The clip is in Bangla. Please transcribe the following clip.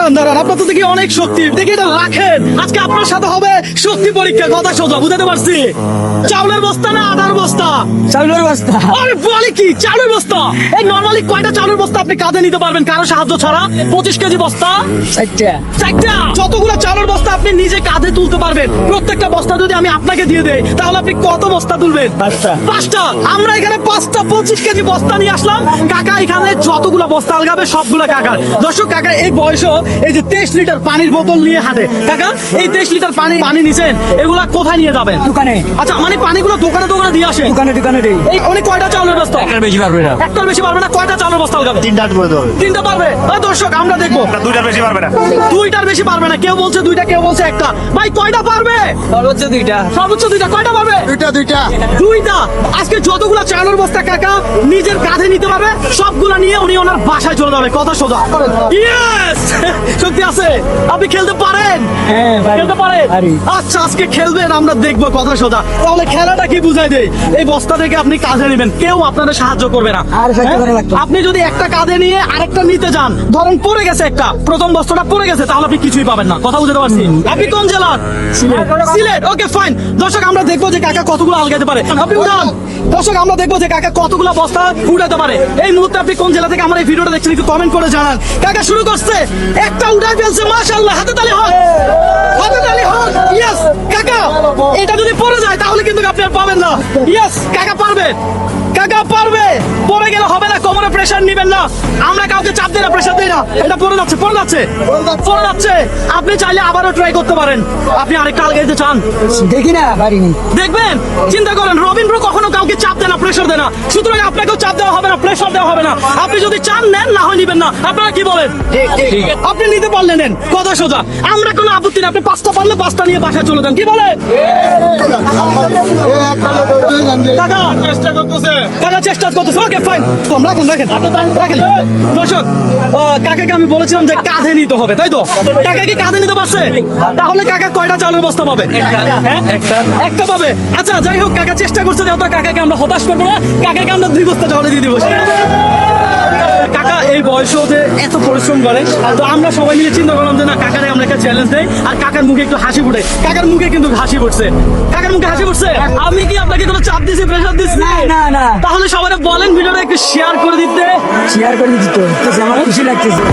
দাঁড়ান দাঁড়ান, আপনার তো দেখি অনেক শক্তি, দেখি এটা রাখেন। আজকে আপনার সাথে হবে শক্তি পরীক্ষা, কথা সোজা, বুঝাতে পারছি? চাউলের বস্তা না আটার বস্তা? চাউলের বস্তা। আরে বলে কি, চাউলের বস্তা? এই নরমালি কয়টা চাউলের বস্তা আপনি কাঁধে নিতে পারবেন কারো সাহায্য ছাড়া? 25 কেজি বস্তা? 4টা। 4টা। যতগুলো চাউলের বস্তা আপনি নিজে কাঁধে তুলতে পারবেন, প্রত্যেকটা বস্তা যদি আমি আপনাকে দিয়ে দেই তাহলে আপনি কত বস্তা তুলবেন? 5টা। 5টা। আমরা এখানে 5টা 25 কেজি বস্তা নিয়ে আসলাম। কাকা এখানে যতগুলো বস্তা আলগাবে সবগুলো কাকার। দর্শক, কাকা এই বয়সও এই যে 23 লিটার পানির বোতল নিয়ে হাঁটে। কাকা এই 23 লিটার পানি নিছেন, এগুলা কোথায় নিয়ে যাবেন? দোকানে। আচ্ছা, মানে পানিগুলো দোকানে দোকানে দিয়ে আসে? দোকানে দেই। এই অনেক কয়টা চাউলের বস্তা? একটার বেশি পারবে না। একটার বেশি পারবে না। কয়টা চাউলের বস্তা আলগাবে? 3টা করে দেবে। 3টা পারবে? ওই দর্শক, আমরা দেখবো। 2টার বেশি পারবে না। 2টার বেশি পারবে না। কেউ বলছে 2টা, কেউ বলছে 1টা। ভাই কয়টা পারবে? সর্বোচ্চ 2টা। সর্বোচ্চ 2টা। কয়টা পারবে? 2টা। আজকে যতগুলা চাউলের বস্তা কাকা নিজের কাঁধে নিতে পারবে, সবগুলা নিয়ে উনি ওনার বাসায় চলে যাবে, কথা সোজা। ইয়েস, শক্তি আছে। আপনি খেলতে পারেন? হ্যাঁ, পারি। খেলতে পারেন? পারি। আচ্ছা, আজকে খেলবেন, আমরা দেখবো, কথা সোজা। তাহলে খেলাটা কি বুঝাই দেই? এই বস্তা থেকে আপনি কাঁধে নেবেন, কেউ আপনাদের সাহায্য করবে না। আর সাহায্য হ্যাঁ? করা লাগতো। আপনি যদি একটা কাঁধে নিয়ে আরেকটা নিতে যান, ধরেন পড়ে গেছে একটা, প্রথম বস্তাটা পড়ে গেছে, তাহলে আপনি কিছুই পাবেন না, কথা বুঝতে পারছি? আপনি কোন জেলার? সিলেট। Okay fine. দর্শক, আমরা দেখবো যে কাকা কতগুলো আলগাতে পারে। আপনি উঠান। দর্শক, আমরা দেখবো যে কাকা কতগুলো বস্তা উঠাতে পারে। এই মুহূর্তে আপনি কোন জেলা থেকে আমার এই ভিডিওটা দেখছেন একটু কমেন্ট করে জানান। কাকা শুরু করছে, একটা উঠাই ফেলছে, মাশাআল্লাহ, হাতে তালি হোক, হাতে তালি হোক। ইয়েস কাকা, এটা যদি পড়ে যায় তাহলে কিন্তু আপনি আর পাবেন না। ইয়েস কাকা পারবে, কাকা পারবে। পড়ে গেলে হবে না, কোমরে প্রেসার নিবেন না। আমরা কাউকে চাপ দিই না, প্রেসার দিই না। এটা পড়ে যাচ্ছে, পড়ে যাচ্ছে, পড়ে যাচ্ছে। আপনি চাইলে আবারও ট্রাই করতে পারেন। আপনি আরেকটা আলগাইতে চান? দেখি না, পারিনি। দেখবেন, চিন্তা করেন, রবীন্দ্র কখনো কাউকে চাপ দেয় না, প্রেসার দেয় না। সুতরাং আপনাকেও চাপ দেওয়া হবে না, প্রেসার দেওয়া হবে না। আপনি যদি চান নেন, না হয় নিবেন না। আপনারা কি বলেন? আপনি নিতে পারলে নেন, কথা সোজা, আমরা কোনো আপত্তি না। আপনি 5টা পারলে 5টা নিয়ে বাসায় চলে যান, কি বলেন? কাকা চেষ্টা করতেছে, কাকা চেষ্টা করতেছে। ওকে ফাইন, কম রাখেন, রাখেন, রাখেন। দর্শক, কাকাকে আমি বলেছিলাম যে কাঁধে নিতে হবে, তাই তো? কাকা কি কাঁধে নিতে পারছে? তাহলে কাকা কয়টা চাউলের বস্তা পাবে? হ্যাঁ, একটা পাবে। আচ্ছা, যাই হোক, কাকা চেষ্টা করছে, যেহেতু কাকাকে আমরা হতাশ করবো না, কাকাকে আমরা 2 বস্তা চাউলে দিয়ে দিব। কাকা এই বয়সেও যে এত পরিশ্রম করে, তো আমরা সবাই মিলে চিন্তা করলাম যে না, কাকারে আমরা একটা চ্যালেঞ্জ দেই, আর কাকার মুখে একটু হাসি ফুটে। কাকার মুখে কিন্তু হাসি ফুটছে, কাকার মুখে হাসি ফুটছে। আমি কি আপনাকে কোনো চাপ দিছি, প্রেশার দিছি? না। তাহলে সবাই বলেন ভিডিওটা একটু শেয়ার করে দিতে। শেয়ার করে দিত, আমার খুশি লাগতেছে।